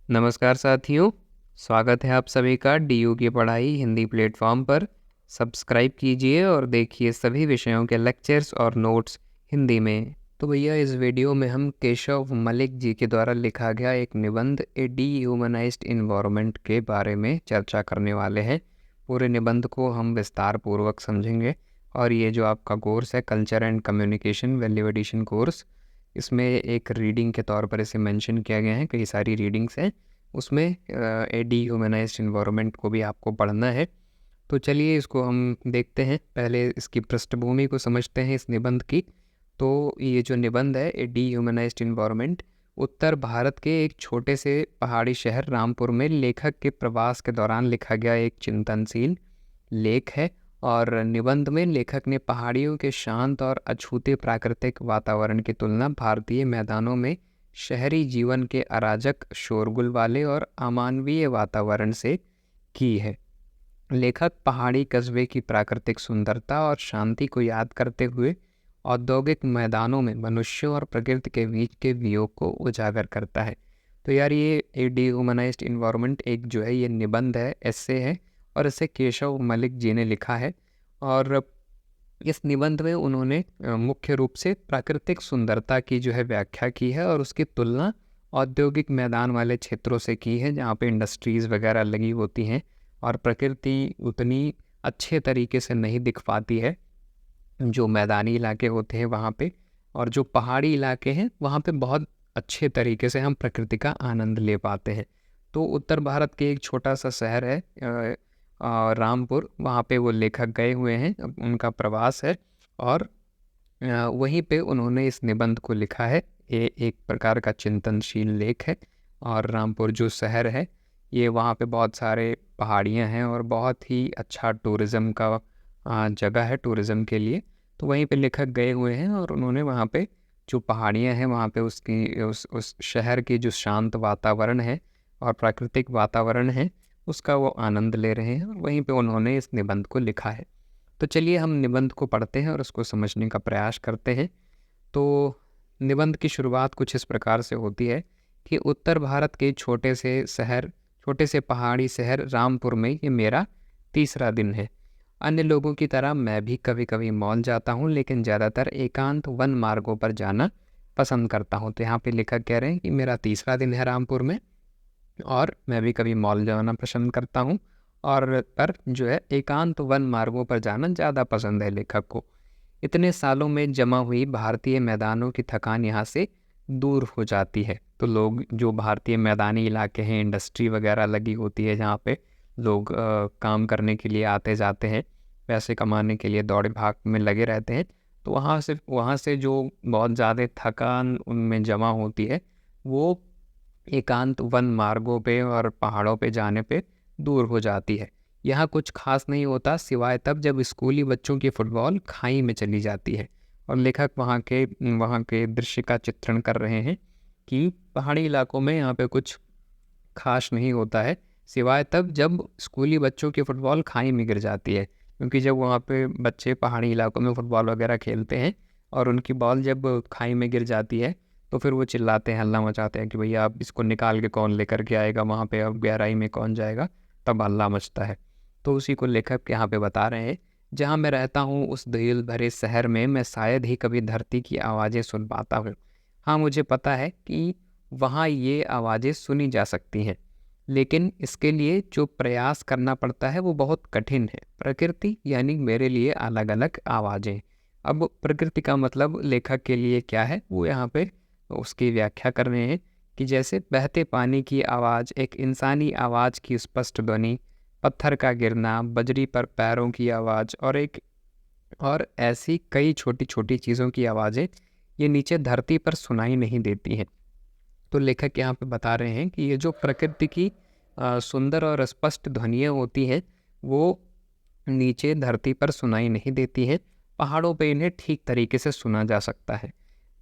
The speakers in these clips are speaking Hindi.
नमस्कार साथियों, स्वागत है आप सभी का डीयू की पढ़ाई हिंदी प्लेटफॉर्म पर। सब्सक्राइब कीजिए और देखिए सभी विषयों के लेक्चर्स और नोट्स हिंदी में। तो भैया इस वीडियो में हम केशव मलिक जी के द्वारा लिखा गया एक निबंध ए डीह्यूमनाइज्ड इन्वायरमेंट के बारे में चर्चा करने वाले हैं। पूरे निबंध को हम विस्तार पूर्वक समझेंगे और ये जो आपका कोर्स है culture and communication value addition course, इसमें एक रीडिंग के तौर पर इसे मेंशन किया गया है। कई सारी रीडिंग्स हैं, उसमें ए डीह्यूमनाइज्ड इन्वायरमेंट को भी आपको पढ़ना है। तो चलिए इसको हम देखते हैं। पहले इसकी पृष्ठभूमि को समझते हैं इस निबंध की। तो ये जो निबंध है ए डीह्यूमनाइज्ड इन्वायरमेंट, उत्तर भारत के एक छोटे से पहाड़ी शहर रामपुर में लेखक के प्रवास के दौरान लिखा गया एक चिंतनशील लेख है। और निबंध में लेखक ने पहाड़ियों के शांत और अछूते प्राकृतिक वातावरण की तुलना भारतीय मैदानों में शहरी जीवन के अराजक, शोरगुल वाले और अमानवीय वातावरण से की है। लेखक पहाड़ी कस्बे की प्राकृतिक सुंदरता और शांति को याद करते हुए औद्योगिक मैदानों में मनुष्यों और प्रकृति के बीच के वियोग को उजागर करता है। तो यार ये ए डीह्यूमनाइज्ड इन्वायरमेंट एक जो है ये निबंध है, एस्से है, और इसे केशव मलिक जी ने लिखा है। और इस निबंध में उन्होंने मुख्य रूप से प्राकृतिक सुंदरता की जो है व्याख्या की है और उसकी तुलना औद्योगिक मैदान वाले क्षेत्रों से की है, जहाँ पे इंडस्ट्रीज़ वगैरह लगी होती हैं और प्रकृति उतनी अच्छे तरीके से नहीं दिख पाती है जो मैदानी इलाके होते हैं वहाँ पे। और जो पहाड़ी इलाके हैं वहाँ पे बहुत अच्छे तरीके से हम प्रकृति का आनंद ले पाते हैं। तो उत्तर भारत के एक छोटा सा शहर है रामपुर, वहाँ पे वो लेखक गए हुए हैं, उनका प्रवास है और वहीं पे उन्होंने इस निबंध को लिखा है। ये एक प्रकार का चिंतनशील लेख है। और रामपुर जो शहर है ये, वहाँ पे बहुत सारे पहाड़ियाँ हैं और बहुत ही अच्छा टूरिज़्म का जगह है टूरिज़्म के लिए। तो वहीं पे लेखक गए हुए हैं और उन्होंने वहाँ पे जो पहाड़ियाँ हैं वहाँ पे उसकी उस शहर की जो शांत वातावरण है और प्राकृतिक वातावरण है उसका वो आनंद ले रहे हैं और वहीं पे उन्होंने इस निबंध को लिखा है। तो चलिए हम निबंध को पढ़ते हैं और उसको समझने का प्रयास करते हैं। तो निबंध की शुरुआत कुछ इस प्रकार से होती है कि उत्तर भारत के छोटे से पहाड़ी शहर रामपुर में ये मेरा तीसरा दिन है। अन्य लोगों की तरह मैं भी कभी कभी मॉल जाता हूँ, लेकिन ज़्यादातर एकांत वन मार्गों पर जाना पसंद करता हूँ। तो यहाँ पे लेखक कह रहे हैं कि मेरा तीसरा दिन है रामपुर में और मैं भी कभी मॉल जाना पसंद करता हूँ, और पर जो है एकांत वन मार्गों पर जाना ज़्यादा पसंद है लेखक को। इतने सालों में जमा हुई भारतीय मैदानों की थकान यहाँ से दूर हो जाती है। तो लोग जो भारतीय मैदानी इलाके हैं, इंडस्ट्री वगैरह लगी होती है जहाँ पे लोग काम करने के लिए आते जाते हैं, पैसे कमाने के लिए दौड़ भाग में लगे रहते हैं। तो वहाँ से जो बहुत ज़्यादा थकान उनमें जमा होती है वो एकांत वन मार्गों पे और पहाड़ों पे जाने पे दूर हो जाती है। यहाँ कुछ खास नहीं होता सिवाय तब जब स्कूली बच्चों की फुटबॉल खाई में चली जाती है। और लेखक वहाँ के दृश्य का चित्रण कर रहे हैं कि पहाड़ी इलाकों में यहाँ पे कुछ खास नहीं होता है सिवाय तब जब स्कूली बच्चों की फुटबॉल खाई में गिर जाती है। क्योंकि जब वहाँ पे बच्चे पहाड़ी इलाकों में फुटबॉल वगैरह खेलते हैं और उनकी बॉल जब खाई में गिर जाती है तो फिर वो चिल्लाते हैं, हल्ला मचाते हैं कि भैया अब इसको निकाल के कौन लेकर के आएगा, वहाँ पे अब गहराई में कौन जाएगा, तब हल्ला मचता है। तो उसी को लेखक यहाँ पे बता रहे हैं। जहाँ मैं रहता हूँ उस धूल भरे शहर में मैं शायद ही कभी धरती की आवाज़ें सुन पाता हूँ। हाँ, मुझे पता है कि वहाँ ये आवाज़ें सुनी जा सकती हैं, लेकिन इसके लिए जो प्रयास करना पड़ता है वो बहुत कठिन है। प्रकृति यानी मेरे लिए अलग अलग आवाज़ें। अब प्रकृति का मतलब लेखक के लिए क्या है वो यहाँ पे उसकी व्याख्या कर रहे हैं कि जैसे बहते पानी की आवाज़, एक इंसानी आवाज़ की स्पष्ट ध्वनि, पत्थर का गिरना, बजरी पर पैरों की आवाज़ और ऐसी कई छोटी छोटी चीज़ों की आवाज़ें ये नीचे धरती पर सुनाई नहीं देती हैं। तो लेखक यहाँ पे बता रहे हैं कि ये जो प्रकृति की सुंदर और स्पष्ट ध्वनियाँ होती हैं वो नीचे धरती पर सुनाई नहीं देती हैं। पहाड़ों पे इन्हें ठीक तरीके से सुना जा सकता है।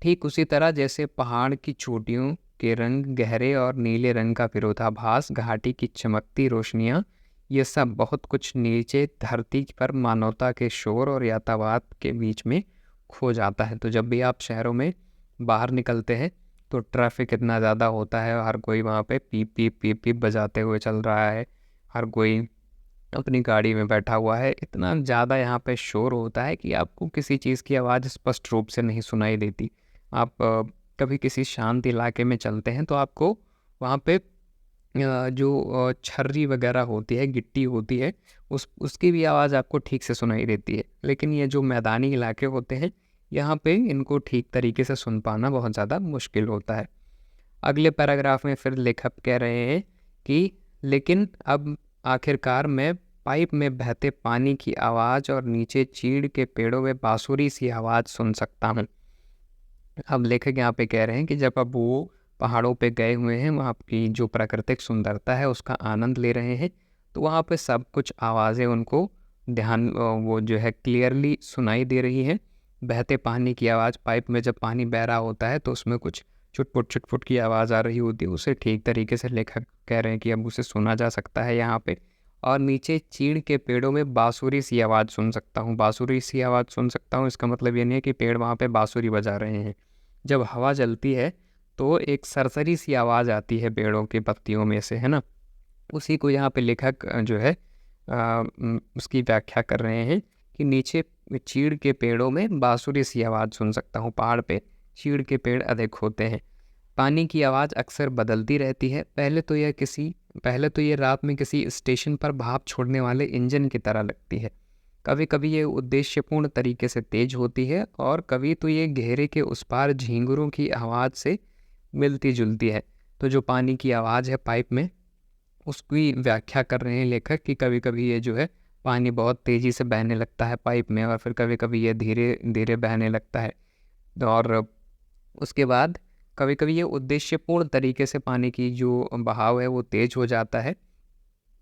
ठीक उसी तरह जैसे पहाड़ की चोटियों के रंग गहरे और नीले रंग का विरोधाभास, घाटी की चमकती रोशनियाँ, ये सब बहुत कुछ नीचे धरती पर मानवता के शोर और यातायात के बीच में खो जाता है। तो जब भी आप शहरों में बाहर निकलते हैं तो ट्रैफिक इतना ज़्यादा होता है, हर कोई वहाँ पे पीप पीप पीप पीप बजाते हुए चल रहा है, हर कोई अपनी गाड़ी में बैठा हुआ है। इतना ज़्यादा यहाँ पे शोर होता है कि आपको किसी चीज़ की आवाज़ स्पष्ट रूप से नहीं सुनाई देती। आप कभी किसी शांत इलाके में चलते हैं तो आपको वहाँ पे जो छर्री वगैरह होती है, गिट्टी होती है, उसकी भी आवाज़ आपको ठीक से सुनाई देती है। लेकिन ये जो मैदानी इलाके होते हैं, यहाँ पे इनको ठीक तरीके से सुन पाना बहुत ज़्यादा मुश्किल होता है। अगले पैराग्राफ में फिर लेखक कह रहे हैं कि लेकिन अब आखिरकार मैं पाइप में बहते पानी की आवाज़ और नीचे चीड़ के पेड़ों में बाँसुरी सी आवाज़ सुन सकता हूँ। अब लेखक यहाँ पे कह रहे हैं कि जब अब वो पहाड़ों पे गए हुए हैं, वहाँ की जो प्राकृतिक सुंदरता है उसका आनंद ले रहे हैं, तो वहाँ पे सब कुछ आवाज़ें उनको वो जो है क्लियरली सुनाई दे रही हैं। बहते पानी की आवाज़, पाइप में जब पानी बह रहा होता है तो उसमें कुछ चुटपुट की आवाज़ आ रही होती है, उसे ठीक तरीके से लेखक कह रहे हैं कि अब उसे सुना जा सकता है यहाँ पे। और नीचे चीड़ के पेड़ों में बाँसुरी सी आवाज़ सुन सकता हूँ। बाँसुरी सी आवाज़ सुन सकता हूँ, इसका मतलब ये नहीं है कि पेड़ वहाँ पे बाँसुरी बजा रहे हैं। जब हवा चलती है तो एक सरसरी सी आवाज़ आती है पेड़ों की पत्तियों में से, है ना? उसी को यहाँ पे लेखक जो है उसकी व्याख्या कर रहे हैं कि नीचे चीड़ के पेड़ों में बाँसुरी सी आवाज़ सुन सकता हूँ। पहाड़ पे चीड़ के पेड़ अधिक होते हैं। पानी की आवाज़ अक्सर बदलती रहती है। पहले तो ये रात में किसी स्टेशन पर भाप छोड़ने वाले इंजन की तरह लगती है। कभी कभी ये उद्देश्यपूर्ण तरीके से तेज होती है और कभी तो ये घेरे के उस पार झींगुरों की आवाज़ से मिलती जुलती है। तो जो पानी की आवाज़ है पाइप में, उसकी व्याख्या कर रहे हैं लेखक कि कभी कभी ये जो है पानी बहुत तेज़ी से बहने लगता है पाइप में, और फिर कभी कभी ये धीरे धीरे बहने लगता है। और उसके बाद कभी कभी ये उद्देश्यपूर्ण तरीके से पानी की जो बहाव है वो तेज़ हो जाता है।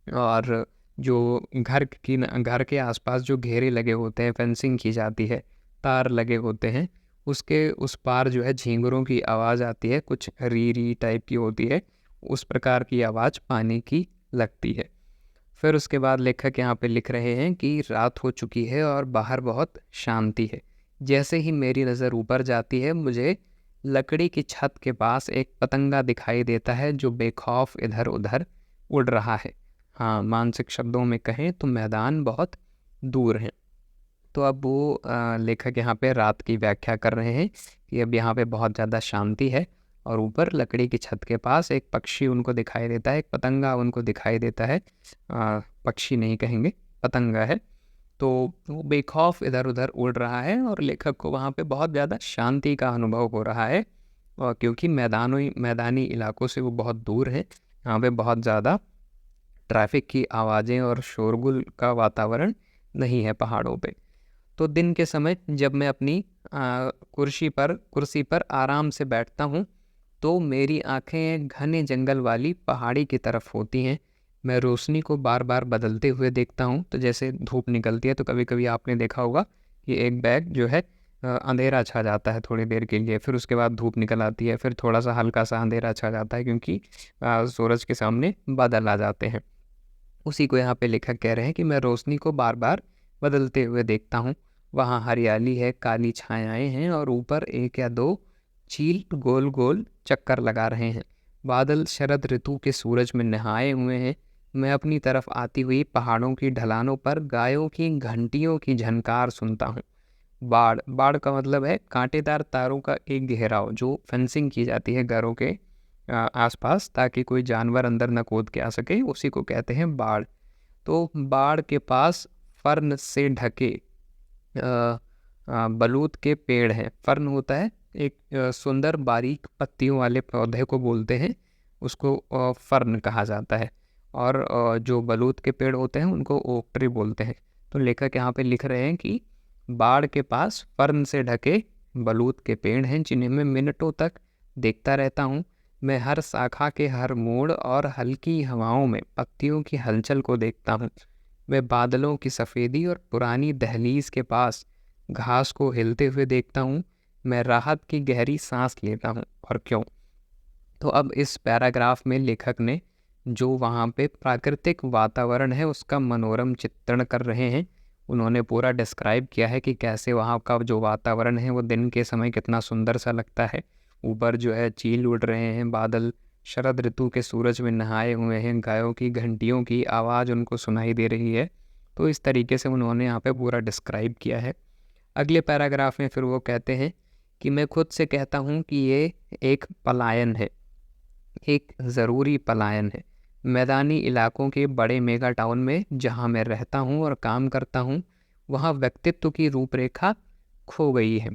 और जो घर के आसपास जो घेरे लगे होते हैं, फेंसिंग की जाती है, तार लगे होते हैं, उसके उस पार जो है झींगुरों की आवाज़ आती है, कुछ री री टाइप की होती है, उस प्रकार की आवाज़ पानी की लगती है। फिर उसके बाद लेखक यहाँ पे लिख रहे हैं कि रात हो चुकी है और बाहर बहुत शांति है। जैसे ही मेरी नज़र ऊपर जाती है, मुझे लकड़ी की छत के पास एक पतंगा दिखाई देता है जो बेखौफ इधर उधर उड़ रहा है। हाँ, मानसिक शब्दों में कहें तो मैदान बहुत दूर है। तो अब वो लेखक यहाँ पे रात की व्याख्या कर रहे हैं कि अब यहाँ पे बहुत ज़्यादा शांति है और ऊपर लकड़ी की छत के पास एक पक्षी उनको दिखाई देता है, एक पतंगा उनको दिखाई देता है। पक्षी नहीं कहेंगे, पतंगा है। तो वो बेखौफ इधर उधर उड़ रहा है और लेखक को वहाँ पे बहुत ज़्यादा शांति का अनुभव हो रहा है, और क्योंकि मैदानी इलाकों से वो बहुत दूर है, यहाँ पे बहुत ज़्यादा ट्रैफिक की आवाज़ें और शोरगुल का वातावरण नहीं है पहाड़ों पे। तो दिन के समय जब मैं अपनी कुर्सी पर आराम से बैठता हूँ तो मेरी आंखें घने जंगल वाली पहाड़ी की तरफ होती हैं। मैं रोशनी को बार बार बदलते हुए देखता हूँ। तो जैसे धूप निकलती है तो कभी कभी आपने देखा होगा कि एक बैग जो है अंधेरा छा जाता है थोड़ी देर के लिए, फिर उसके बाद धूप निकल आती है, फिर थोड़ा सा हल्का सा अंधेरा छा जाता है क्योंकि सूरज के सामने बादल आ जाते हैं। उसी को यहाँ पे लेखक कह रहे हैं कि मैं रोशनी को बार बार बदलते हुए देखता हूँ। वहाँ हरियाली है, काली छायाएं हैं और ऊपर एक या दो चील गोल गोल चक्कर लगा रहे हैं। बादल शरद ऋतु के सूरज में नहाए हुए हैं। मैं अपनी तरफ आती हुई पहाड़ों की ढलानों पर गायों की घंटियों की झनकार सुनता हूँ। बाड़ का मतलब है कांटेदार तारों का एक घेराव, जो फेंसिंग की जाती है घरों के आसपास ताकि कोई जानवर अंदर न कूद के आ सके, उसी को कहते हैं बाड़। तो बाड़ के पास फर्न से ढके बलूत के पेड़ हैं। फर्न होता है एक सुंदर बारीक पत्तियों वाले पौधे को बोलते हैं, उसको फर्न कहा जाता है। और जो बलूत के पेड़ होते हैं उनको ओक ट्री बोलते हैं। तो लेखक यहाँ पे लिख रहे हैं कि बाड़ के पास फर्न से ढके बलूत के पेड़ हैं जिन्हें मैं मिनटों तक देखता रहता हूँ। मैं हर शाखा के हर मोड़ और हल्की हवाओं में पत्तियों की हलचल को देखता हूँ। मैं बादलों की सफ़ेदी और पुरानी दहलीज के पास घास को हिलते हुए देखता हूँ। मैं राहत की गहरी सांस लेता हूँ। और क्यों? तो अब इस पैराग्राफ में लेखक ने जो वहाँ पे प्राकृतिक वातावरण है उसका मनोरम चित्रण कर रहे हैं। उन्होंने पूरा डिस्क्राइब किया है कि कैसे वहाँ का जो वातावरण है वो दिन के समय कितना सुंदर सा लगता है। ऊपर जो है चील उड़ रहे हैं, बादल शरद ऋतु के सूरज में नहाए हुए हैं, गायों की घंटियों की आवाज़ उनको सुनाई दे रही है। तो इस तरीके से उन्होंने यहाँ पे पूरा डिस्क्राइब किया है। अगले पैराग्राफ में फिर वो कहते हैं कि मैं खुद से कहता हूँ कि ये एक पलायन है, एक ज़रूरी पलायन है। मैदानी इलाकों के बड़े मेगा टाउन में जहाँ मैं रहता हूँ और काम करता हूँ, वहाँ व्यक्तित्व की रूपरेखा खो गई है।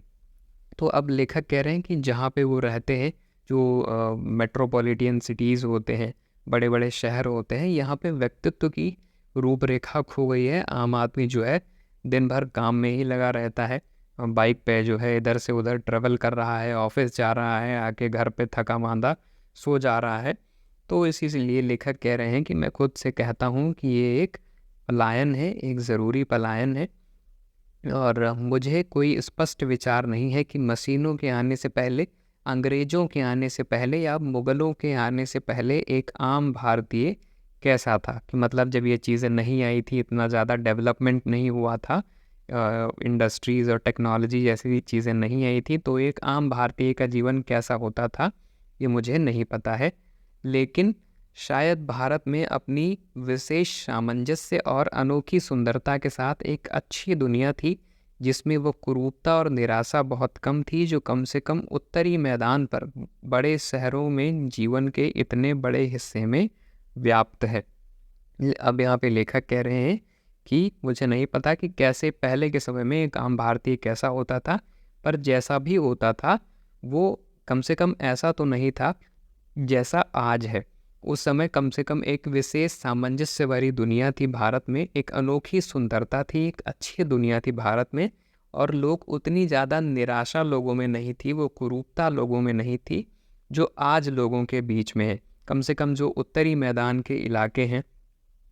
तो अब लेखक कह रहे हैं कि जहाँ पे वो रहते हैं, जो मेट्रोपॉलिटन सिटीज़ होते हैं, बड़े बड़े शहर होते हैं, यहाँ पे व्यक्तित्व की रूपरेखा खो गई है। आम आदमी जो है दिन भर काम में ही लगा रहता है, बाइक पे जो है इधर से उधर ट्रेवल कर रहा है, ऑफिस जा रहा है, आके घर पे थका मांदा सो जा रहा है। तो इसी से लिए लेखक कह रहे हैं कि मैं खुद से कहता हूँ कि ये एक पलायन है, एक ज़रूरी पलायन है। और मुझे कोई स्पष्ट विचार नहीं है कि मशीनों के आने से पहले, अंग्रेज़ों के आने से पहले या मुग़लों के आने से पहले एक आम भारतीय कैसा था। कि मतलब जब ये चीज़ें नहीं आई थी, इतना ज़्यादा डेवलपमेंट नहीं हुआ था, इंडस्ट्रीज़ और टेक्नोलॉजी जैसी चीज़ें नहीं आई थी, तो एक आम भारतीय का जीवन कैसा होता था, ये मुझे नहीं पता है। लेकिन शायद भारत में अपनी विशेष सामंजस्य और अनोखी सुंदरता के साथ एक अच्छी दुनिया थी, जिसमें वो कुरूपता और निराशा बहुत कम थी, जो कम से कम उत्तरी मैदान पर बड़े शहरों में जीवन के इतने बड़े हिस्से में व्याप्त है। अब यहाँ पे लेखक कह रहे हैं कि मुझे नहीं पता कि कैसे पहले के समय में एक आम भारतीय कैसा होता था, पर जैसा भी होता था वो कम से कम ऐसा तो नहीं था जैसा आज है। उस समय कम से कम एक विशेष सामंजस्य भरी दुनिया थी भारत में, एक अनोखी सुंदरता थी, एक अच्छी दुनिया थी भारत में, और लोग उतनी ज़्यादा निराशा लोगों में नहीं थी, वो कुरूपता लोगों में नहीं थी जो आज लोगों के बीच में है। कम से कम जो उत्तरी मैदान के इलाके हैं,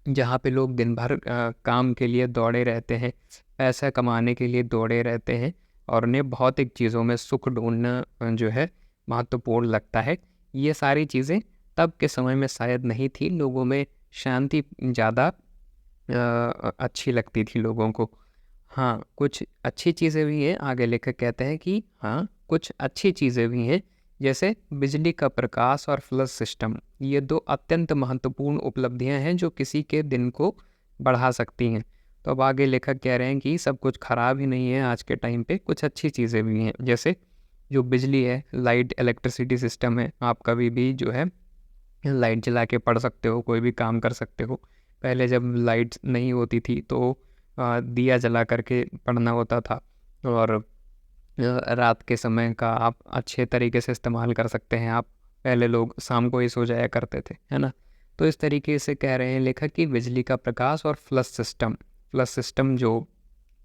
जहाँ पे लोग दिन भर काम के लिए दौड़े रहते हैं, पैसा कमाने के लिए दौड़े रहते हैं, और उन्हें भौतिक चीज़ों में सुख ढूंढना जो है महत्वपूर्ण लगता है। ये सारी चीज़ें तब के समय में शायद नहीं थी, लोगों में शांति ज़्यादा अच्छी लगती थी लोगों को। हाँ, कुछ अच्छी चीज़ें भी हैं, आगे लेखक कहते हैं कि हाँ, कुछ अच्छी चीज़ें भी हैं, जैसे बिजली का प्रकाश और फ्लश सिस्टम। ये दो अत्यंत महत्वपूर्ण उपलब्धियां हैं जो किसी के दिन को बढ़ा सकती हैं। तो अब आगे लेखक कह रहे हैं कि सब कुछ खराब ही नहीं है आज के टाइम पे, कुछ अच्छी चीज़ें भी हैं, जैसे जो बिजली है, लाइट इलेक्ट्रिसिटी सिस्टम है, आप कभी भी जो है लाइट जला के पढ़ सकते हो, कोई भी काम कर सकते हो। पहले जब लाइट नहीं होती थी तो दिया जला करके पढ़ना होता था, और रात के समय का आप अच्छे तरीके से इस्तेमाल कर सकते हैं। आप पहले लोग शाम को ही सो जाया करते थे, है ना। तो इस तरीके से कह रहे हैं लेखक कि बिजली का प्रकाश और फ्लश सिस्टम जो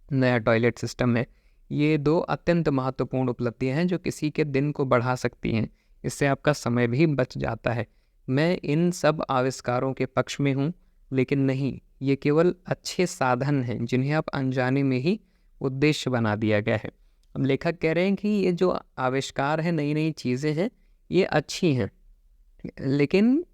नया टॉयलेट सिस्टम है, ये दो अत्यंत महत्वपूर्ण उपलब्धियां हैं जो किसी के दिन को बढ़ा सकती हैं। इससे आपका समय भी बच जाता है। मैं इन सब आविष्कारों के पक्ष में हूँ, लेकिन नहीं, ये केवल अच्छे साधन हैं जिन्हें आप अनजाने में ही उद्देश्य बना दिया गया है। अब लेखक कह रहे हैं कि ये जो आविष्कार है, नई नई चीज़ें हैं, ये अच्छी हैं, लेकिन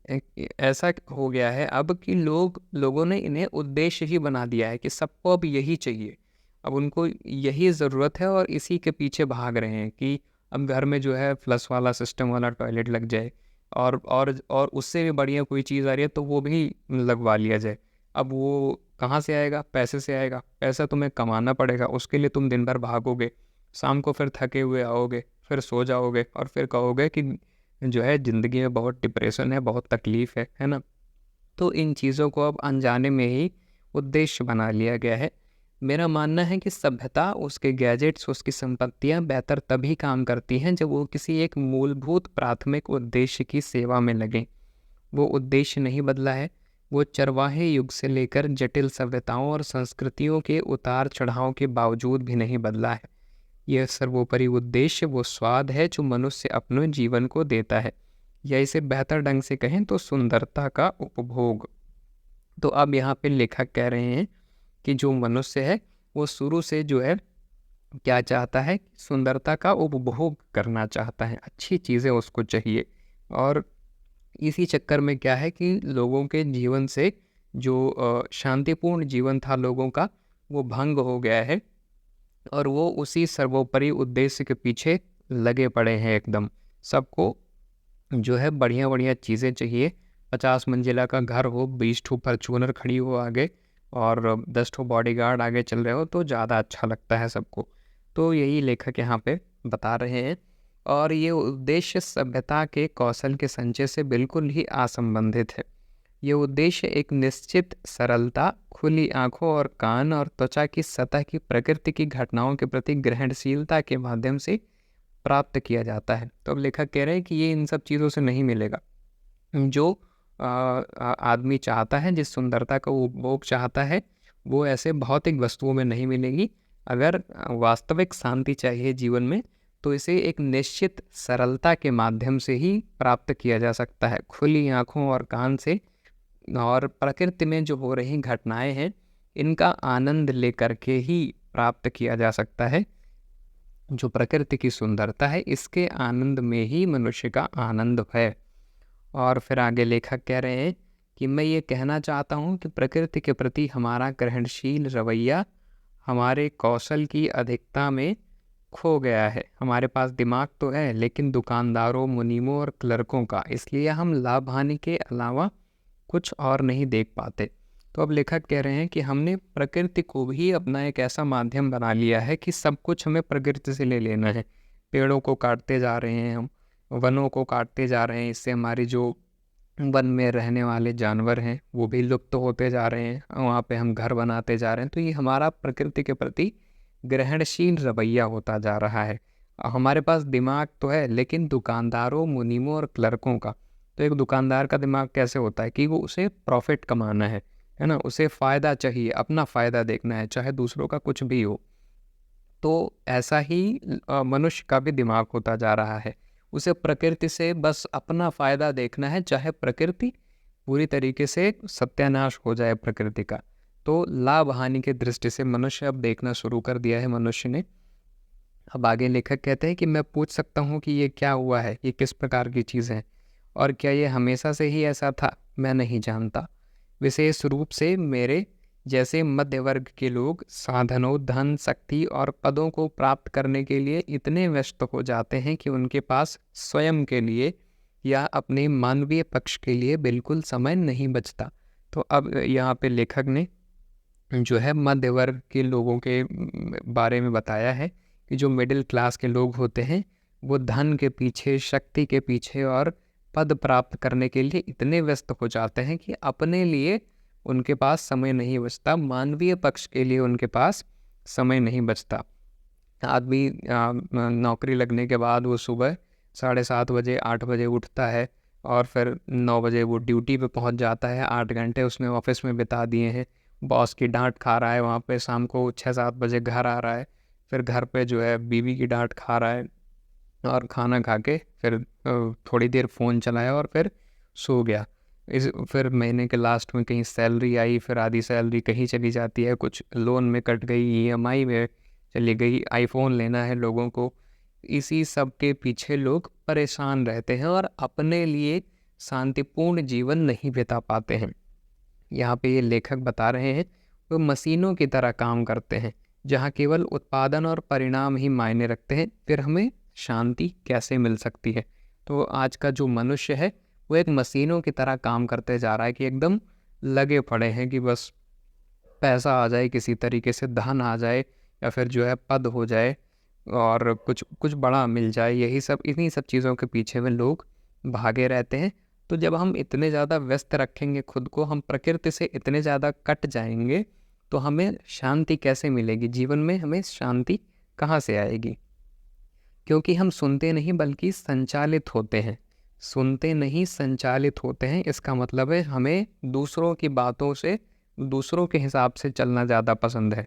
ऐसा हो गया है अब कि लोगों ने इन्हें उद्देश्य ही बना दिया है कि सबको अब यही चाहिए, अब उनको यही ज़रूरत है, और इसी के पीछे भाग रहे हैं कि अब घर में जो है फ्लश वाला सिस्टम वाला टॉयलेट लग जाए, और उससे भी बढ़िया कोई चीज़ आ रही है तो वो भी लगवा लिया जाए। अब वो कहाँ से आएगा? पैसे से आएगा। पैसा तुम्हें कमाना पड़ेगा, उसके लिए तुम दिन भर भागोगे, शाम को फिर थके हुए आओगे, फिर सो जाओगे, और फिर कहोगे कि जो है ज़िंदगी में बहुत डिप्रेशन है, बहुत तकलीफ़ है ना? तो इन चीज़ों को अब अनजाने में ही उद्देश्य बना लिया गया है। मेरा मानना है कि सभ्यता, उसके गैजेट्स, उसकी संपत्तियाँ बेहतर तभी काम करती हैं जब वो किसी एक मूलभूत प्राथमिक उद्देश्य की सेवा में लगें। वो उद्देश्य नहीं बदला है, वो चरवाहे युग से लेकर जटिल सभ्यताओं और संस्कृतियों के उतार चढ़ाव के बावजूद भी नहीं बदला है। यह सर्वोपरि उद्देश्य वो स्वाद है जो मनुष्य अपने जीवन को देता है, या इसे बेहतर ढंग से कहें तो सुंदरता का उपभोग। तो अब यहाँ पे लेखक कह रहे हैं कि जो मनुष्य है वो शुरू से जो है क्या चाहता है, सुंदरता का उपभोग करना चाहता है, अच्छी चीज़ें उसको चाहिए। और इसी चक्कर में क्या है कि लोगों के जीवन से जो शांतिपूर्ण जीवन था लोगों का, वो भंग हो गया है, और वो उसी सर्वोपरि उद्देश्य के पीछे लगे पड़े हैं एकदम। सबको जो है बढ़िया बढ़िया चीज़ें चाहिए। 50 मंजिला का घर हो, 20 ठो फॉर्च्यूनर खड़ी हो आगे और 10 ठो बॉडीगार्ड आगे चल रहे हो तो ज़्यादा अच्छा लगता है सबको। तो यही लेखक यहाँ पे बता रहे हैं। और ये उद्देश्य सभ्यता के कौशल के संचय से बिल्कुल ही असंबंधित है। ये उद्देश्य एक निश्चित सरलता, खुली आंखों और कान और त्वचा की सतह की प्रकृति की घटनाओं के प्रति ग्रहणशीलता के माध्यम से प्राप्त किया जाता है। तो अब लेखक कह रहे हैं कि ये इन सब चीज़ों से नहीं मिलेगा। जो आदमी चाहता है, जिस सुंदरता का वो उपभोग चाहता है, वो ऐसे भौतिक वस्तुओं में नहीं मिलेगी। अगर वास्तविक शांति चाहिए जीवन में, तो इसे एक निश्चित सरलता के माध्यम से ही प्राप्त किया जा सकता है, खुली आँखों और कान से। और प्रकृति में जो हो रही घटनाएं हैं, इनका आनंद लेकर के ही प्राप्त किया जा सकता है। जो प्रकृति की सुंदरता है, इसके आनंद में ही मनुष्य का आनंद है। और फिर आगे लेखक कह रहे हैं कि मैं ये कहना चाहता हूँ कि प्रकृति के प्रति हमारा ग्रहणशील रवैया हमारे कौशल की अधिकता में खो गया है। हमारे पास दिमाग तो है, लेकिन दुकानदारों, मुनीमों और क्लर्कों का, इसलिए हम लाभ हानि के अलावा कुछ और नहीं देख पाते। तो अब लेखक कह रहे हैं कि हमने प्रकृति को भी अपना एक ऐसा माध्यम बना लिया है कि सब कुछ हमें प्रकृति से ले लेना है। पेड़ों को काटते जा रहे हैं हम, वनों को काटते जा रहे हैं, इससे हमारी जो वन में रहने वाले जानवर हैं वो भी लुप्त होते जा रहे हैं, वहाँ पे हम घर बनाते जा रहे हैं। तो ये हमारा प्रकृति के प्रति ग्रहणशील रवैया होता जा रहा है। हमारे पास दिमाग तो है, लेकिन दुकानदारों, मुनीमों और क्लर्कों का, तो एक दुकानदार का दिमाग कैसे होता है कि वो उसे प्रॉफिट कमाना है ना, उसे फ़ायदा चाहिए, अपना फ़ायदा देखना है, चाहे दूसरों का कुछ भी हो। तो ऐसा ही मनुष्य का भी दिमाग होता जा रहा है। उसे प्रकृति से बस अपना फ़ायदा देखना है, चाहे प्रकृति पूरी तरीके से सत्यानाश हो जाए प्रकृति का। तो लाभ हानि के दृष्टि से मनुष्य अब देखना शुरू कर दिया है मनुष्य ने। अब आगे लेखक कहते हैं कि मैं पूछ सकता हूँ कि ये क्या हुआ है, ये किस प्रकार की चीज़ है, और क्या ये हमेशा से ही ऐसा था? मैं नहीं जानता। विशेष रूप से मेरे जैसे मध्य वर्ग के लोग साधनों, धन, शक्ति और पदों को प्राप्त करने के लिए इतने व्यस्त हो जाते हैं कि उनके पास स्वयं के लिए या अपने मानवीय पक्ष के लिए बिल्कुल समय नहीं बचता। तो अब यहाँ पे लेखक ने जो है मध्य वर्ग के लोगों के बारे में बताया है कि जो मिडिल क्लास के लोग होते हैं, वो धन के पीछे, शक्ति के पीछे और पद प्राप्त करने के लिए इतने व्यस्त हो जाते हैं कि अपने लिए उनके पास समय नहीं बचता, मानवीय पक्ष के लिए उनके पास समय नहीं बचता। आदमी नौकरी लगने के बाद वो सुबह 7:30 बजे, 8 बजे उठता है और फिर 9 बजे वो ड्यूटी पे पहुंच जाता है। 8 घंटे उसने ऑफिस में बिता दिए हैं, बॉस की डांट खा रहा है, वहाँ पे शाम को 6-7 बजे घर आ रहा है, फिर घर पे जो है बीवी की डांट खा रहा है और खाना खा के फिर थोड़ी देर फ़ोन चलाया और फिर सो गया। फिर महीने के लास्ट में कहीं सैलरी आई, फिर आधी सैलरी कहीं चली जाती है, कुछ लोन में कट गई, ईएमआई में चली गई, आईफोन लेना है लोगों को। इसी सब के पीछे लोग परेशान रहते हैं और अपने लिए शांतिपूर्ण जीवन नहीं बिता पाते हैं। यहाँ पे ये लेखक बता रहे हैं, वो मशीनों की तरह काम करते हैं, जहाँ केवल उत्पादन और परिणाम ही मायने रखते हैं। फिर हमें शांति कैसे मिल सकती है? तो आज का जो मनुष्य है, वो एक मशीनों की तरह काम करते जा रहा है कि एकदम लगे पड़े हैं कि बस पैसा आ जाए, किसी तरीके से धन आ जाए, या फिर जो है पद हो जाए और कुछ कुछ बड़ा मिल जाए। यही सब, इन्हीं सब चीज़ों के पीछे में लोग भागे रहते हैं। तो जब हम इतने ज़्यादा व्यस्त रखेंगे खुद को, हम प्रकृति से इतने ज़्यादा कट जाएंगे, तो हमें शांति कैसे मिलेगी? जीवन में हमें शांति कहाँ से आएगी? क्योंकि हम सुनते नहीं बल्कि संचालित होते हैं। सुनते नहीं, संचालित होते हैं। इसका मतलब है हमें दूसरों की बातों से, दूसरों के हिसाब से चलना ज़्यादा पसंद है।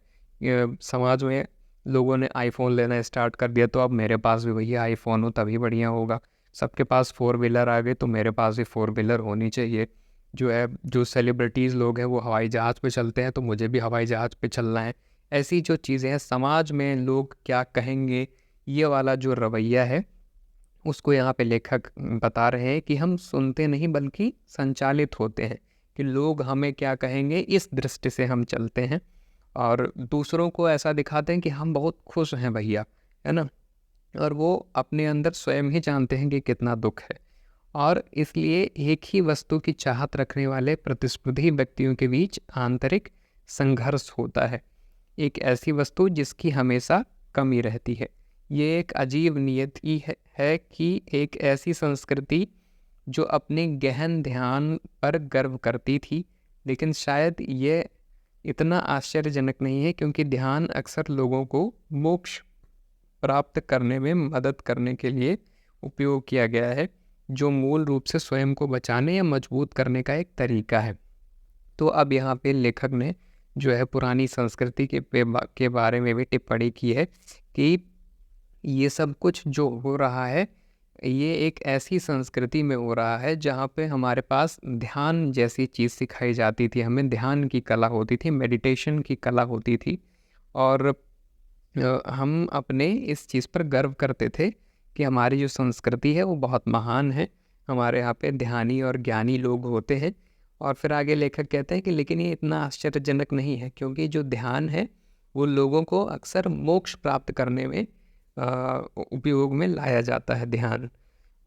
समाज में लोगों ने आईफोन लेना स्टार्ट कर दिया, तो अब मेरे पास भी भैया आईफोन हो तभी बढ़िया होगा। सबके पास 4 व्हीलर आ गए, तो मेरे पास भी 4 व्हीलर होनी चाहिए। जो है, जो सेलिब्रिटीज़ लोग हैं वो हवाई जहाज़ पे चलते हैं, तो मुझे भी हवाई जहाज़ पे चलना है। ऐसी जो चीज़ें हैं, समाज में लोग क्या कहेंगे, ये वाला जो रवैया है, उसको यहाँ पे लेखक बता रहे हैं कि हम सुनते नहीं बल्कि संचालित होते हैं, कि लोग हमें क्या कहेंगे, इस दृष्टि से हम चलते हैं और दूसरों को ऐसा दिखाते हैं कि हम बहुत खुश हैं भैया, है ना। और वो अपने अंदर स्वयं ही जानते हैं कि कितना दुख है। और इसलिए एक ही वस्तु की चाहत रखने वाले प्रतिस्पर्धी व्यक्तियों के बीच आंतरिक संघर्ष होता है। एक ऐसी वस्तु जिसकी हमेशा कमी रहती है। ये एक अजीब नियति है कि एक ऐसी संस्कृति जो अपने गहन ध्यान पर गर्व करती थी, लेकिन शायद ये इतना आश्चर्यजनक नहीं है, क्योंकि ध्यान अक्सर लोगों को मोक्ष प्राप्त करने में मदद करने के लिए उपयोग किया गया है, जो मूल रूप से स्वयं को बचाने या मजबूत करने का एक तरीका है। तो अब यहाँ पे लेखक ने जो है पुरानी संस्कृति के बारे में भी टिप्पणी की है कि ये सब कुछ जो हो रहा है, ये एक ऐसी संस्कृति में हो रहा है जहाँ पे हमारे पास ध्यान जैसी चीज़ सिखाई जाती थी, हमें ध्यान की कला होती थी, मेडिटेशन की कला होती थी। और हम अपने इस चीज़ पर गर्व करते थे कि हमारी जो संस्कृति है वो बहुत महान है, हमारे यहाँ पे ध्यानी और ज्ञानी लोग होते हैं। और फिर आगे लेखक कहते हैं कि लेकिन ये इतना आश्चर्यजनक नहीं है, क्योंकि जो ध्यान है वो लोगों को अक्सर मोक्ष प्राप्त करने में उपयोग में लाया जाता है ध्यान,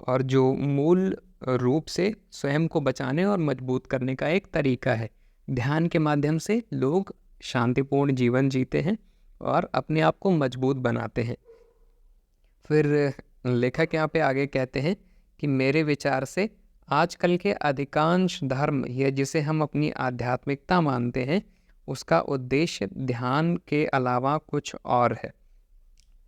और जो मूल रूप से स्वयं को बचाने और मजबूत करने का एक तरीका है। ध्यान के माध्यम से लोग शांतिपूर्ण जीवन जीते हैं और अपने आप को मजबूत बनाते हैं। फिर लेखक यहाँ पे आगे कहते हैं कि मेरे विचार से आजकल के अधिकांश धर्म, या जिसे हम अपनी आध्यात्मिकता मानते हैं, उसका उद्देश्य ध्यान के अलावा कुछ और है।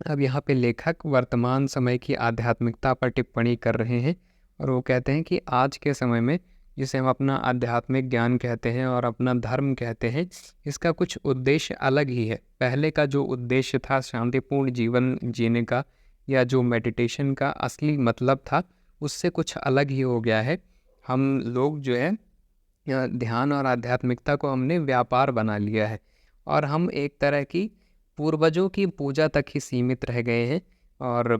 अब यहाँ पे लेखक वर्तमान समय की आध्यात्मिकता पर टिप्पणी कर रहे हैं, और वो कहते हैं कि आज के समय में जिसे हम अपना आध्यात्मिक ज्ञान कहते हैं और अपना धर्म कहते हैं, इसका कुछ उद्देश्य अलग ही है। पहले का जो उद्देश्य था शांतिपूर्ण जीवन जीने का, या जो मेडिटेशन का असली मतलब था, उससे कुछ अलग ही हो गया है। हम लोग जो है ध्यान और आध्यात्मिकता को हमने व्यापार बना लिया है, और हम एक तरह की पूर्वजों की पूजा तक ही सीमित रह गए हैं। और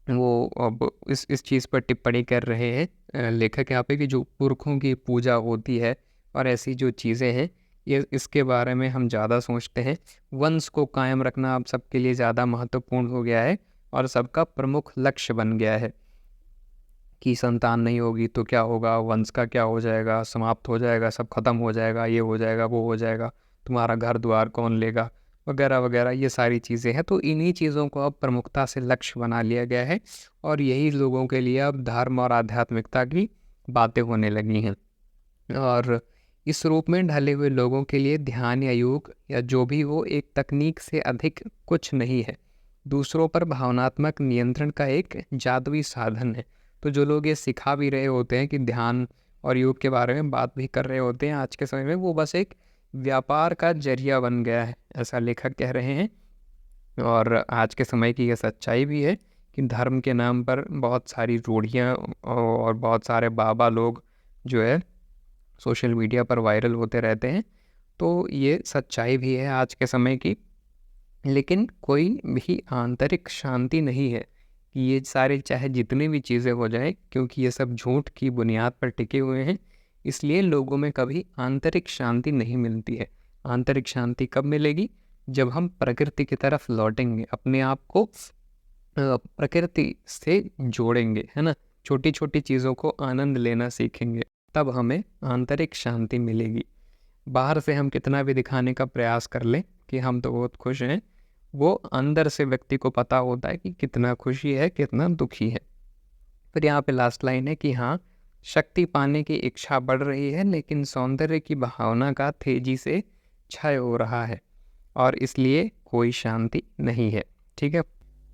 वो अब इस चीज़ पर टिप्पणी कर रहे हैं लेखक यहाँ पे कि जो पुरखों की पूजा होती है और ऐसी जो चीज़ें हैं, ये इसके बारे में हम ज़्यादा सोचते हैं। वंश को कायम रखना अब सबके लिए ज़्यादा महत्वपूर्ण हो गया है, और सबका प्रमुख लक्ष्य बन गया है कि संतान नहीं होगी तो क्या होगा, वंश का क्या हो जाएगा, समाप्त हो जाएगा, सब खत्म हो जाएगा, ये हो जाएगा, वो हो जाएगा, तुम्हारा घर द्वार कौन लेगा, वगैरह वगैरह, ये सारी चीज़ें हैं। तो इन्हीं चीज़ों को अब प्रमुखता से लक्ष्य बना लिया गया है, और यही लोगों के लिए अब धर्म और आध्यात्मिकता की बातें होने लगी हैं। और इस रूप में ढले हुए लोगों के लिए ध्यान या योग या जो भी हो, एक तकनीक से अधिक कुछ नहीं है, दूसरों पर भावनात्मक नियंत्रण का एक जादुई साधन है। तो जो लोग ये सिखा भी रहे होते हैं कि ध्यान और योग के बारे में बात भी कर रहे होते हैं आज के समय में, वो बस एक व्यापार का जरिया बन गया है, ऐसा लेखक कह रहे हैं। और आज के समय की यह सच्चाई भी है कि धर्म के नाम पर बहुत सारी रूढ़ियाँ और बहुत सारे बाबा लोग जो है सोशल मीडिया पर वायरल होते रहते हैं। तो ये सच्चाई भी है आज के समय की, लेकिन कोई भी आंतरिक शांति नहीं है कि ये सारे चाहे जितनी भी चीज़ें हो जाए, क्योंकि ये सब झूठ की बुनियाद पर टिके हुए हैं, इसलिए लोगों में कभी आंतरिक शांति नहीं मिलती है। आंतरिक शांति कब मिलेगी? जब हम प्रकृति की तरफ लौटेंगे, अपने आप को प्रकृति से जोड़ेंगे, है ना, छोटी छोटी चीज़ों को आनंद लेना सीखेंगे, तब हमें आंतरिक शांति मिलेगी। बाहर से हम कितना भी दिखाने का प्रयास कर लें कि हम तो बहुत खुश हैं, वो अंदर से व्यक्ति को पता होता है कि कितना खुशी है, कितना दुखी है। फिर यहाँ पे लास्ट लाइन है कि हाँ, शक्ति पाने की इच्छा बढ़ रही है, लेकिन सौंदर्य की भावना का तेजी से क्षय हो रहा है, और इसलिए कोई शांति नहीं है। ठीक है,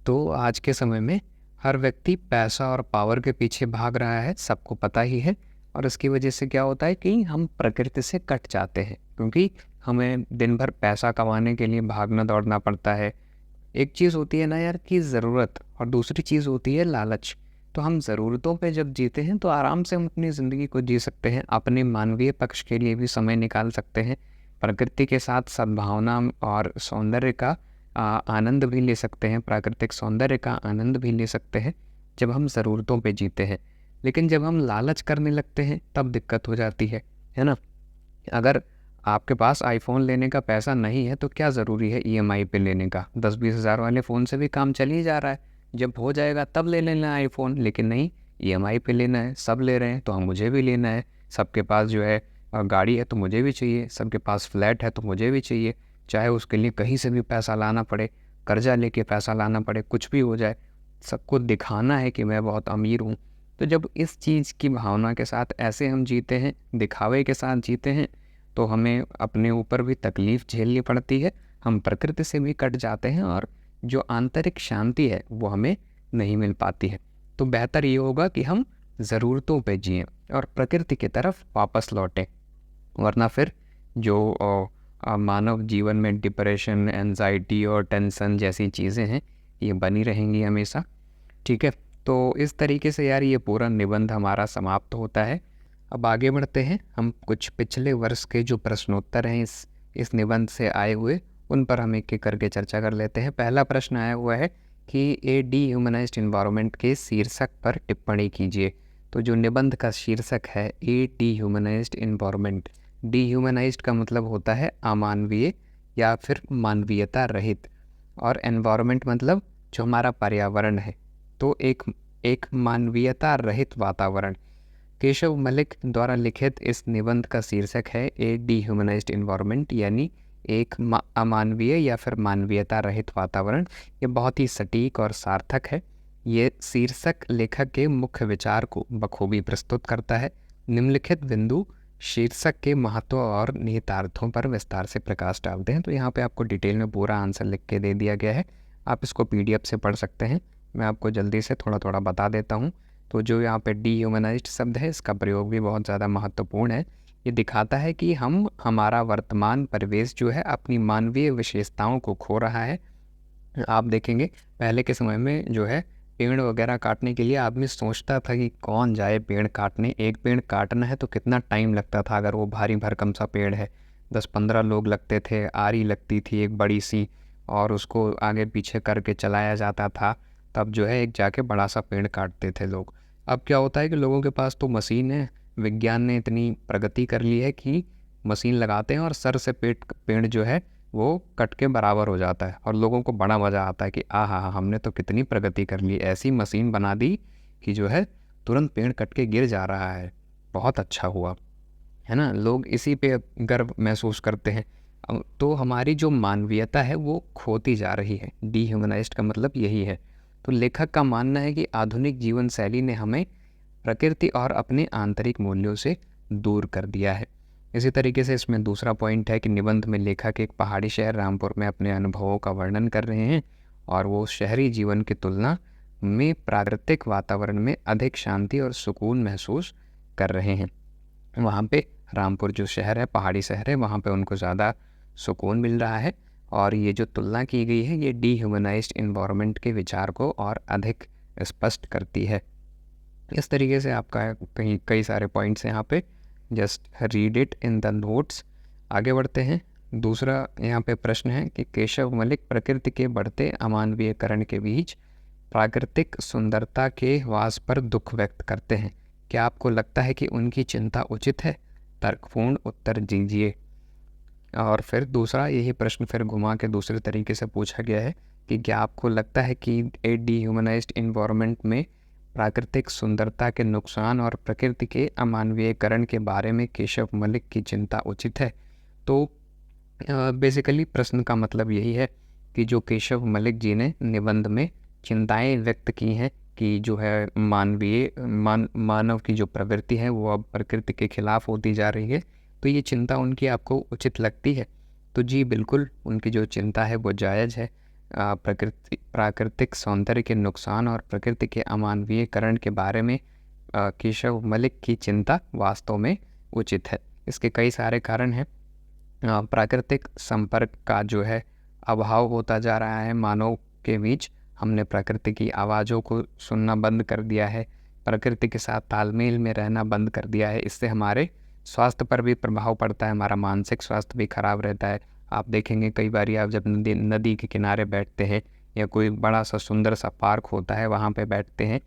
तो आज के समय में हर व्यक्ति पैसा और पावर के पीछे भाग रहा है, सबको पता ही है। और इसकी वजह से क्या होता है कि हम प्रकृति से कट जाते हैं, क्योंकि हमें दिन भर पैसा कमाने के लिए भागना दौड़ना पड़ता है। एक चीज़ होती है ना यार कि ज़रूरत, और दूसरी चीज़ होती है लालच। तो हम ज़रूरतों पे जब जीते हैं तो आराम से हम अपनी ज़िंदगी को जी सकते हैं, अपने मानवीय पक्ष के लिए भी समय निकाल सकते हैं, प्रकृति के साथ सद्भावना और सौंदर्य का आनंद भी ले सकते हैं, प्राकृतिक सौंदर्य का आनंद भी ले सकते हैं जब हम ज़रूरतों पे जीते हैं। लेकिन जब हम लालच करने लगते हैं तब दिक्कत हो जाती है ना। अगर आपके पास आईफोन लेने का पैसा नहीं है तो क्या ज़रूरी है ईएमआई पे लेने का? 10-20 हज़ार वाले फ़ोन से भी काम चल ही जा रहा है। जब हो जाएगा तब ले लेना आईफोन, लेकिन नहीं, ईएमआई पे लेना है, सब ले रहे हैं तो हम मुझे भी लेना है। सबके पास जो है गाड़ी है तो मुझे भी चाहिए, सबके पास फ्लैट है तो मुझे भी चाहिए, चाहे उसके लिए कहीं से भी पैसा लाना पड़े, कर्जा लेके पैसा लाना पड़े, कुछ भी हो जाए, सबको दिखाना है कि मैं बहुत अमीर हूँ। तो जब इस चीज़ की भावना के साथ ऐसे हम जीते हैं, दिखावे के साथ जीते हैं, तो हमें अपने ऊपर भी तकलीफ़ झेलनी पड़ती है, हम प्रकृति से भी कट जाते हैं और जो आंतरिक शांति है वो हमें नहीं मिल पाती है। तो बेहतर ये होगा कि हम ज़रूरतों पे जिएँ और प्रकृति की तरफ वापस लौटें, वरना फिर जो मानव जीवन में डिप्रेशन, एंजाइटी और टेंशन जैसी चीज़ें हैं, ये बनी रहेंगी हमेशा। ठीक है, तो इस तरीके से यार ये पूरा निबंध हमारा समाप्त होता है। अब आगे बढ़ते हैं, हम कुछ पिछले वर्ष के जो प्रश्नोत्तर हैं इस निबंध से आए हुए, उन पर हम एक एक करके चर्चा कर लेते हैं। पहला प्रश्न आया हुआ है कि ए डीह्यूमनाइज्ड एनवायरनमेंट के शीर्षक पर टिप्पणी कीजिए। तो जो निबंध का शीर्षक है ए डीह्यूमनाइज्ड एनवायरनमेंट, डीह्यूमनाइज्ड का मतलब होता है अमानवीय या फिर मानवीयता रहित, और एनवायरनमेंट मतलब जो हमारा पर्यावरण है, तो एक मानवीयता रहित वातावरण। केशव मलिक द्वारा लिखित इस निबंध का शीर्षक है ए डीह्यूमनाइज्ड एनवायरनमेंट, यानी एक अमानवीय या फिर मानवीयता रहित वातावरण। ये बहुत ही सटीक और सार्थक है। ये शीर्षक लेखक के मुख्य विचार को बखूबी प्रस्तुत करता है। निम्नलिखित बिंदु शीर्षक के महत्व और निहितार्थों पर विस्तार से प्रकाश डालते हैं। तो यहाँ पे आपको डिटेल में पूरा आंसर लिख के दे दिया गया है, आप इसको पीडीएफ से पढ़ सकते हैं। मैं आपको जल्दी से थोड़ा थोड़ा बता देता हूँ। तो जो यहाँ पे डीह्यूमनाइज्ड शब्द है, इसका प्रयोग भी बहुत ज़्यादा महत्वपूर्ण है। ये दिखाता है कि हमारा वर्तमान परिवेश जो है अपनी मानवीय विशेषताओं को खो रहा है। आप देखेंगे पहले के समय में जो है पेड़ वगैरह काटने के लिए आदमी सोचता था कि कौन जाए पेड़ काटने, एक पेड़ काटना है तो कितना टाइम लगता था, अगर वो भारी भरकम सा पेड़ है 10-15 लोग लगते थे, आरी लगती थी एक बड़ी सी, और उसको आगे पीछे करके चलाया जाता था, तब जो है एक जाके बड़ा सा पेड़ काटते थे लोग। अब क्या होता है कि लोगों के पास तो मशीन है, विज्ञान ने इतनी प्रगति कर ली है कि मशीन लगाते हैं और सर से पेड़ जो है वो कट के बराबर हो जाता है, और लोगों को बड़ा मज़ा आता है कि आहा हमने तो कितनी प्रगति कर ली, ऐसी मशीन बना दी कि जो है तुरंत पेड़ कट के गिर जा रहा है, बहुत अच्छा हुआ, है ना। लोग इसी पे गर्व महसूस करते हैं। तो हमारी जो मानवीयता है वो खोती जा रही है, डीह्यूमनाइज्ड का मतलब यही है। तो लेखक का मानना है कि आधुनिक जीवन शैली ने हमें प्रकृति और अपने आंतरिक मूल्यों से दूर कर दिया है। इसी तरीके से इसमें दूसरा पॉइंट है कि निबंध में लेखक एक पहाड़ी शहर रामपुर में अपने अनुभवों का वर्णन कर रहे हैं, और वो शहरी जीवन की तुलना में प्राकृतिक वातावरण में अधिक शांति और सुकून महसूस कर रहे हैं। वहाँ पे रामपुर जो शहर है, पहाड़ी शहर है, वहाँ पे उनको ज़्यादा सुकून मिल रहा है, और ये जो तुलना की गई है ये डीह्यूमनाइज्ड एनवायरनमेंट के विचार को और अधिक स्पष्ट करती है। इस तरीके से आपका कई सारे पॉइंट्स यहाँ पे, just read it in the notes. आगे बढ़ते हैं। दूसरा यहाँ पे प्रश्न है कि केशव मलिक प्रकृति के बढ़ते अमानवीयकरण के बीच प्राकृतिक सुंदरता के ह्रास पर दुख व्यक्त करते हैं, क्या आपको लगता है कि उनकी चिंता उचित है? तर्कपूर्ण उत्तर दीजिए। और फिर दूसरा यही प्रश्न फिर घुमा के दूसरे तरीके से पूछा गया है कि क्या आपको लगता है कि ए डीह्यूमनाइज्ड एनवायरनमेंट में प्राकृतिक सुंदरता के नुकसान और प्रकृति के अमानवीयकरण के बारे में केशव मलिक की चिंता उचित है? तो बेसिकली प्रश्न का मतलब यही है कि जो केशव मलिक जी ने निबंध में चिंताएं व्यक्त की हैं कि जो है मानव की जो प्रवृत्ति है वो अब प्रकृति के खिलाफ होती जा रही है, तो ये चिंता उनकी आपको उचित लगती है? तो जी बिल्कुल, उनकी जो चिंता है वो जायज़ है। प्राकृतिक सौंदर्य के नुकसान और प्रकृति के अमानवीयकरण के बारे में केशव मलिक की चिंता वास्तव में उचित है। इसके कई सारे कारण हैं। प्राकृतिक संपर्क का जो है अभाव होता जा रहा है मानव के बीच, हमने प्रकृति की आवाज़ों को सुनना बंद कर दिया है, प्रकृति के साथ तालमेल में रहना बंद कर दिया है। इससे हमारे स्वास्थ्य पर भी प्रभाव पड़ता है, हमारा मानसिक स्वास्थ्य भी खराब रहता है। आप देखेंगे कई बार आप जब नदी के किनारे बैठते हैं या कोई बड़ा सा सुंदर सा पार्क होता है वहाँ पे बैठते हैं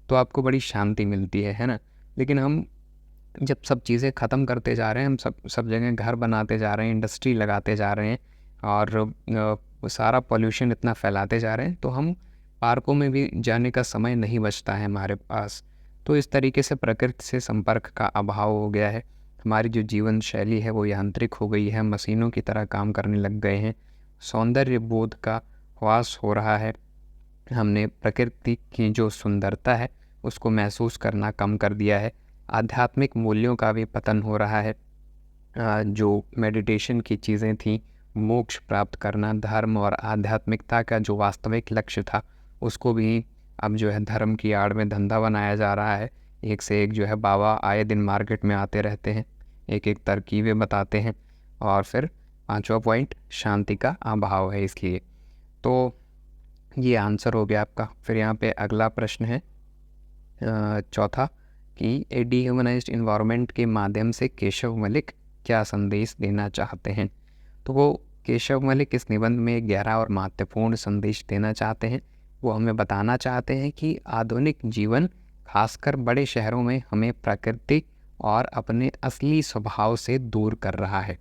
तो आपको बड़ी शांति मिलती है ना। लेकिन हम जब सब चीज़ें ख़त्म करते जा रहे हैं, हम सब जगह घर बनाते जा रहे हैं, इंडस्ट्री लगाते जा रहे हैं, और सारा पॉल्यूशन इतना फैलाते जा रहे हैं, तो हम पार्कों में भी जाने का समय नहीं बचता है हमारे पास। तो इस तरीके से प्रकृति से संपर्क का अभाव हो गया है। हमारी जो जीवन शैली है वो यांत्रिक हो गई है, मशीनों की तरह काम करने लग गए हैं। सौंदर्य बोध का ह्रास हो रहा है। हमने प्रकृति की जो सुंदरता है उसको महसूस करना कम कर दिया है। आध्यात्मिक मूल्यों का भी पतन हो रहा है। जो मेडिटेशन की चीज़ें थीं, मोक्ष प्राप्त करना, धर्म और आध्यात्मिकता का जो वास्तविक लक्ष्य था उसको भी अब जो है धर्म की आड़ में धंधा बनाया जा रहा है। एक से एक जो है बाबा आए दिन मार्केट में आते रहते हैं, एक एक तरकीबें बताते हैं। और फिर पांचवा पॉइंट शांति का अभाव है इसलिए। तो ये आंसर हो गया आपका। फिर यहाँ पे अगला प्रश्न है चौथा कि ए डिह्यूमनाइज्ड इन्वायरमेंट के माध्यम से केशव मलिक क्या संदेश देना चाहते हैं। तो वो केशव मलिक इस निबंध में एक गहरा और महत्वपूर्ण संदेश देना चाहते हैं। वो हमें बताना चाहते हैं कि आधुनिक जीवन खासकर बड़े शहरों में हमें प्रकृति और अपने असली स्वभाव से दूर कर रहा है।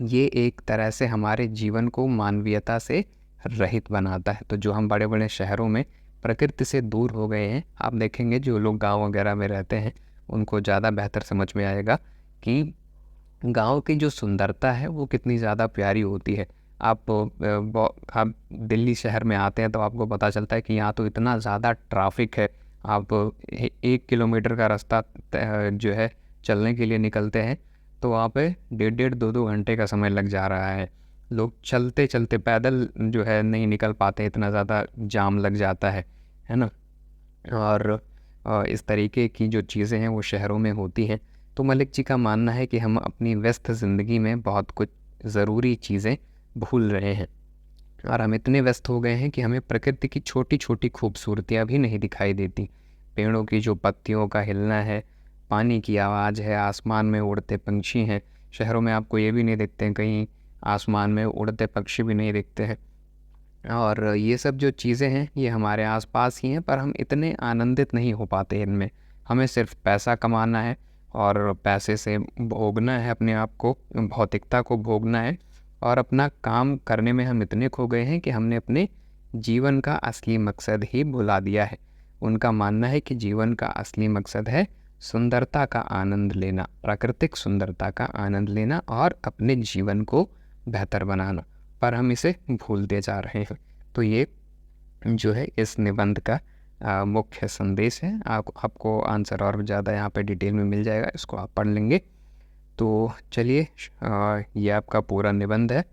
ये एक तरह से हमारे जीवन को मानवीयता से रहित बनाता है। तो जो हम बड़े बड़े शहरों में प्रकृति से दूर हो गए हैं, आप देखेंगे जो लोग गांव वगैरह में रहते हैं उनको ज़्यादा बेहतर समझ में आएगा कि गांव की जो सुंदरता है वो कितनी ज़्यादा प्यारी होती है। आप दिल्ली शहर में आते हैं तो आपको पता चलता है कि यहाँ तो इतना ज़्यादा ट्रैफिक है। आप 1 किलोमीटर का रास्ता जो है चलने के लिए निकलते हैं तो वहाँ पे 1.5-2 घंटे का समय लग जा रहा है। लोग चलते चलते पैदल जो है नहीं निकल पाते, इतना ज़्यादा जाम लग जाता है ना। और इस तरीके की जो चीज़ें हैं वो शहरों में होती हैं। तो मलिक जी का मानना है कि हम अपनी व्यस्त ज़िंदगी में बहुत कुछ ज़रूरी चीज़ें भूल रहे हैं और हम इतने व्यस्त हो गए हैं कि हमें प्रकृति की छोटी छोटी खूबसूरतियाँ भी नहीं दिखाई देती। पेड़ों की जो पत्तियों का हिलना है, पानी की आवाज़ है, आसमान में उड़ते पंछी हैं। शहरों में आपको ये भी नहीं दिखते हैं, कहीं आसमान में उड़ते पक्षी भी नहीं दिखते हैं। और ये सब जो चीज़ें हैं ये हमारे आसपास ही हैं, पर हम इतने आनंदित नहीं हो पाते इनमें। हमें सिर्फ पैसा कमाना है और पैसे से भोगना है अपने आप को, भौतिकता को भोगना है। और अपना काम करने में हम इतने खो गए हैं कि हमने अपने जीवन का असली मकसद ही भुला दिया है। उनका मानना है कि जीवन का असली मकसद है सुंदरता का आनंद लेना, प्राकृतिक सुंदरता का आनंद लेना और अपने जीवन को बेहतर बनाना, पर हम इसे भूलते जा रहे हैं। तो ये जो है इस निबंध का मुख्य संदेश है। आपको आंसर और ज़्यादा यहाँ पे डिटेल में मिल जाएगा, इसको आप पढ़ लेंगे। तो चलिए ये आपका पूरा निबंध है।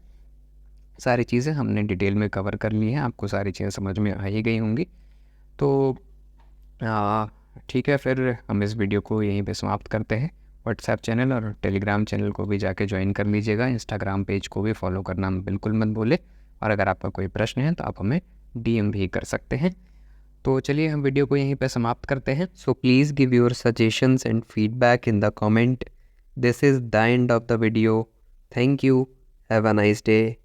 सारी चीज़ें हमने डिटेल में कवर कर ली हैं, आपको सारी चीज़ें समझ में आ ही गई होंगी। तो ठीक है, फिर हम इस वीडियो को यहीं पे समाप्त करते हैं। व्हाट्सएप चैनल और टेलीग्राम चैनल को भी जाके ज्वाइन कर लीजिएगा। इंस्टाग्राम पेज को भी फॉलो करना बिल्कुल मत भूलें। और अगर आपका कोई प्रश्न है तो आप हमें DM भी कर सकते हैं। तो चलिए हम वीडियो को यहीं पे समाप्त करते हैं। So please give your suggestions and feedback in the comment. This is the end of the video. Thank you. Have a nice day.